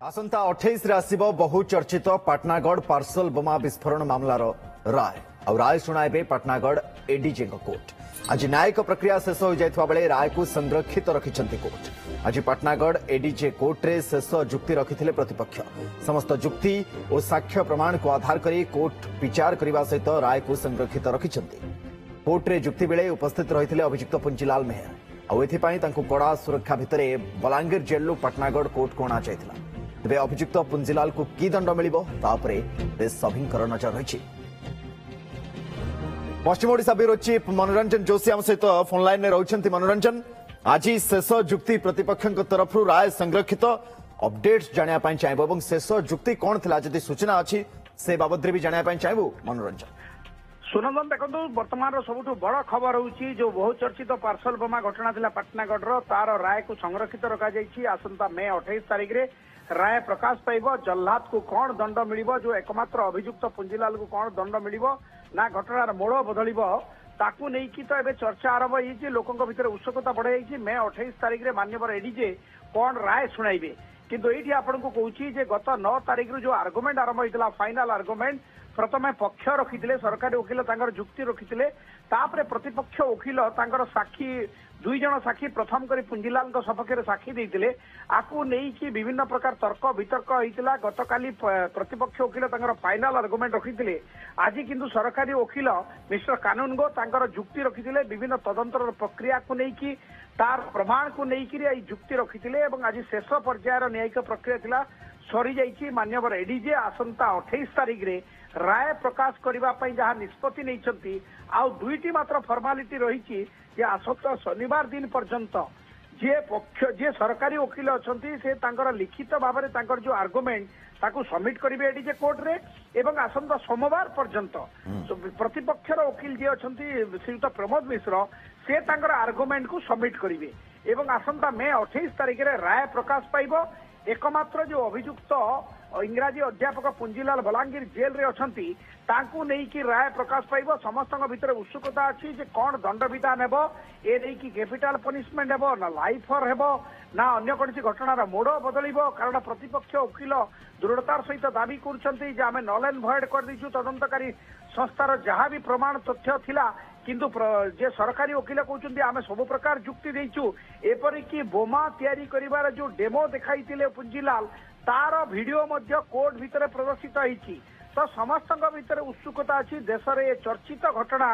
आसंता 28 रे आसिबो बहु चर्चित पाटनागढ़ पार्सल बोमा विस्फोरण मामलार राय राय शुणाइबे पाटनागढ़ एडीजे कोर्ट। आज न्यायिक प्रक्रिया शेष हो जाइथवा बेले राय को संरक्षित रखिछंती कोर्ट। आज पाटनागढ़ एडीजे कोर्ट रे शेष जुक्ति रखिथिले प्रतिपक्ष। समस्त जुक्ति और साक्ष्य प्रमाण को आधार करी कोर्ट विचार करने सहित राय को संरक्षित रखिछंती। कोर्ट रे जुक्ति बेले उपस्थित रहिथिले अभियुक्त पुंजीलाल मेहर और एथिपाई तांको कड़ा सुरक्षा भितरे बलांगीर जेलू पाटनागढ़ कोर्ट को अणा जाइथिला। तेज अभियुक्त पुंजीलाल को कि दंड मिल सभी नजर रही। पश्चिम ओडिशा ब्यूरो चीफ मनोरंजन जोशी आम सहित फोन लाइन में रही। मनोरंजन, आज शेष जुक्ति प्रतिपक्ष तरफ राय संरक्षित अपडेट्स जानापी चाहबू शेष जुक्ति कौन थी जदि सूचना अच्छी से बाबद भी जानापी चाहबू। मनोरंजन सुनंदन देखो बर्तमान सबुठ बड़ खबर होची जो बहु चर्चित पार्सल बोमा घटना थिला पाटनागढ़ तार राय को संरक्षित रखा जाइछि। आसंता मे 28 तारिख रे राय प्रकाश पाइब। जल्लाद को कौन दंड मिल जो एकमात्र अभियुक्त पुंजीलाल को कौन दंड मिल ना घटनार मोड़ बदल ताकू नहीं कि तो एबे चर्चा आरंभ होइछि। लोकंक भितर उत्सुकता बढ़ जाइछि। मे 28 तारिख रे माननीय एडीजे कौन राय शुणाइबे किंतु एठी आपनको कहूछि जे गत 9 तारिख रो जो आर्गुमेंट आरंभ होइतला फाइनल आर्गुमेंट प्रथमे पक्ष रखिथिले सरकारी वकील तांकर जुक्ति रखिथिले तापरे प्रतिपक्ष वकील तांकर साक्षी दुई जन साक्षी प्रथम करी पुंजीलाल सपक्ष में साक्षी देते आपको नहीं कि विभिन्न प्रकार तर्क वितर्क होता। गतकाली प्रतिपक्ष वकील तांकर फाइनल आर्गुमेंट रखिथिले। आज किंतु सरकारी वकील मिस्टर कानूनगो तांकर जुक्ति रखिथिले विभिन्न तदंतर प्रक्रिया को लेकिन तार प्रमाण को लेकिन जुक्ति रखिथिले एवं आज शेष पर्यायर न्यायिक प्रक्रिया थिला सरी जाइछि। माननीय एडीजे आसंता 28 तारिख रे राय प्रकाश करने जहाँ निष्पत्ति नहीं आउ दुईटी मात्र फर्मालिटी रही आसंता शनिवार दिन पर्यंत जे पक्ष जे सरकारी वकील अच्छी से तांकर लिखित भाव में जो आर्गुमेंट ताकू सबमिट करेंगे एडीजे कोर्ट रे एवं आसंता सोमवार पर्यंत प्रतिपक्षर वकील जी अच्छा श्रीयुक्त प्रमोद मिश्र से तांकर आर्गुमेंट को सबमिट करेंगे एवं आसंता मे 28 तारिख रे राय प्रकाश पाइब। एकमात्र जो अभियुक्त इंग्राजी अध्यापक पुंजीलाल बलांगीर जेल रे अछंती तांकू नहीं कि राय प्रकाश पाइब। समस्त भितर उत्सुकता अच्छी जे कौन दंड विधान हेबो ए नहीं कि कैपिटल पनिशमेंट हेबो ना लाइफर हेबो ना अन्य कोनसी घटनार मोड़ बदलिबो। कारण प्रतिपक्ष वकील दृढ़तार सहित दाबी करछंती जे आमे नल एंड भॉइड कर दिछु तदंतकारी संस्थार जहाँ भी प्रमाण तथ्य थिला किंतु जे सरकारी वकील कहते आम सब प्रकार जुक्ति देचु एपरिकी बोमा तैयारी करिवार जो डेमो देखाइतिले पुंजीलाल तार वीडियो मध्य कोर्ट भितर प्रदर्शित होइछि। तो समस्त भितर उत्सुकता अच्छी देश में चर्चित घटना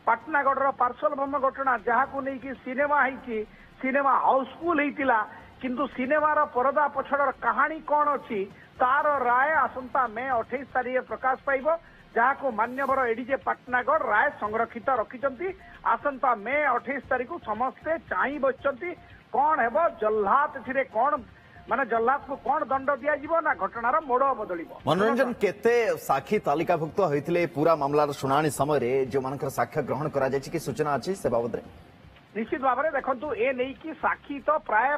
पाटनागढ़ पार्सल बम घटना जहाँ को लेकिन सिनेमा होइछि सिनेमा हाउसफुल होइतिला किंतु सिनेमार परदा पछड़ कहानी कौन अच्छी तार राय आसंता मे 28 तारिख प्रकाश पाइब जहाँ को मान्यवर एडीजे पाटनागढ़ राय संरक्षित रखिंट। आसंता मे 28 तारिख को समस्ते चाई बसचंती कौन हेब जल्लाद एथिरे कौन माने जल्लाद को कौन दंड दिया ना घटनार मोड़ बदल। मनोरंजन केते साक्षी तालिकाभुक्त होइतिले पूरा मामलार शुणाणी समय जो मानकर साक्ष्य ग्रहण करा जायछि कि सूचना अछि से बाबद निश्चित भाव में देखंतु ए नहीं कि साक्षी तो प्राय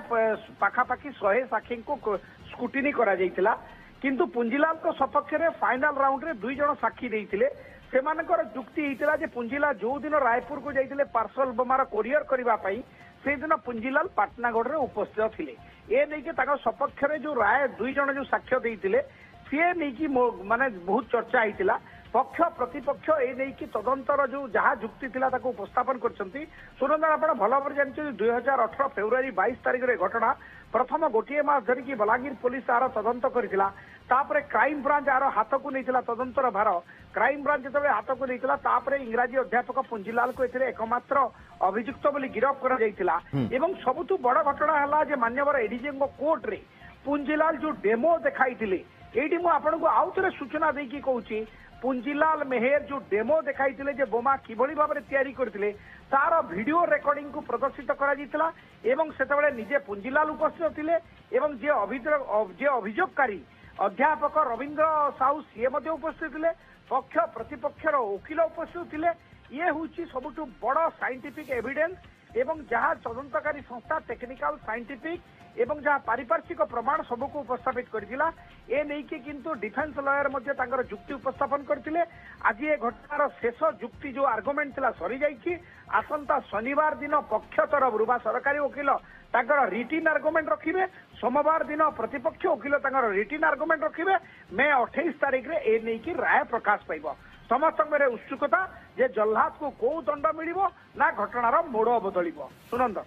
पाखापाखि 100 साक्षी को स्क्रूटिनी करा जायतिला किंतु पुंजीलाल को सपक्ष में फाइनल राउंड रे दुई जन साक्षी देइतिले सेमानकर जुक्ति होइतिला जे पुंजीलाल जो दिन रायपुर को जाइतिले पार्सल बोमार कोरियर करबा पई से दिन पुंजीलाल पाटनागढ़ रे उपस्थित थिले। ए नहीं कि ताका सपक्ष रे जो राय दुई जन जो साक्ष्य देइतिले से नहीं कि माने बहुत चर्चा होइतिला। पक्ष प्रतिपक्ष ए नहीं कि तदंतर जो जहाँ जुक्ति थिला ताको उपस्थापन करछंती। सुनंदन आपण भल भाव जानछे 2018 फेब्रुआरी 22 तारिख रे घटना प्रथम गोटे मास धरिकी बलांगीर पुलिस तार तदंत करथिला तापरे क्राइम ब्रांच आर हाथ को नहीं तदंतर भार क्राइम ब्रांच जो हाथ को नहीं तापरे इंग्राजी अध्यापक पुंजीलाल को एथिरे एकमात्र अभियुक्त बोली गिरफ करा जायतिला। एवं सबुठु बड़ घटना हला जे मान्यवर एडीजे कोर्ट रे पुंजीलाल जो डेमो देखाइतिले एठी मु आपनको आउ थरे सूचना देकी कहूची पुंजीलाल मेहर जो डेमो देखाइतिले जे बोमा किभଳି भाबरे तयारी करथिले तार वीडियो रेकॉर्डिंग को प्रदर्शित करा जितला एवं सेतबेले निजे पुंजीलाल उपस्थित थिले एवं जे अभियोगकारी अध्यापक रविंद्र साहू सीए मध्य उपस्थित थिले पक्ष प्रतिपक्षर वकील उपस्थित थिले। ये होची सबुठु बड़ साइंटिफिक एविडेंस एवं जहाँ तदंतकारी संस्था टेक्निकल साइंटिफिक एवं जहाँ पारिपार्श्विक प्रमाण सबको उपस्थापित करथिला। ए नहीं कि किंतु डिफेन्स लॉयर मध्य तांकर जुक्ति उपस्थापन करथिले। आज ये घटनार शेष जुक्ति जो आर्गुमेंट थिला सरी जाइछि। आसंता शनिवार दिन पक्ष तरफ सरकारी वकील रिटिन आर्गुमेंट रखिबे सोमवार दिन प्रतिपक्ष वकिल रिटिन आर्गुमेंट रखिबे मे 28 तारिख रे ए नै कि राय प्रकाश पाइबो समस्त मेरे उत्सुकता जे जल्लाद को को दंड मिलिबो ना घटनार मोड़ बदलिबो सुनंद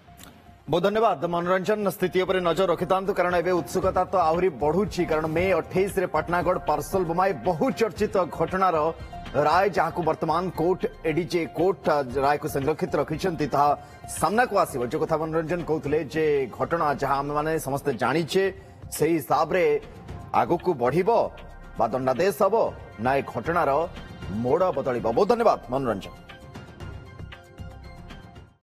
बहुत धन्यवाद मनोरंजन स्थिति पर नजर रखिता कारण एवं उत्सुकता तो आहरी बढ़ुची कारण मे 28 रे पाटनागढ़ पार्सल बोमाई बहु चर्चित घटनार राय जहां वर्तमान कोर्ट एडीजे कोर्ट राय को संरक्षित रखिछंती ता सामना को आसीबो जो कथा मनोरंजन कहउतले जे घटना जहां हम माने समस्त जानिछे सेही हिसाब रे आगु को बढ़िबो बा दंडादेश हबो ना ए घटनार मोड़ बदलिबो बहुत धन्यवाद मनोरंजन।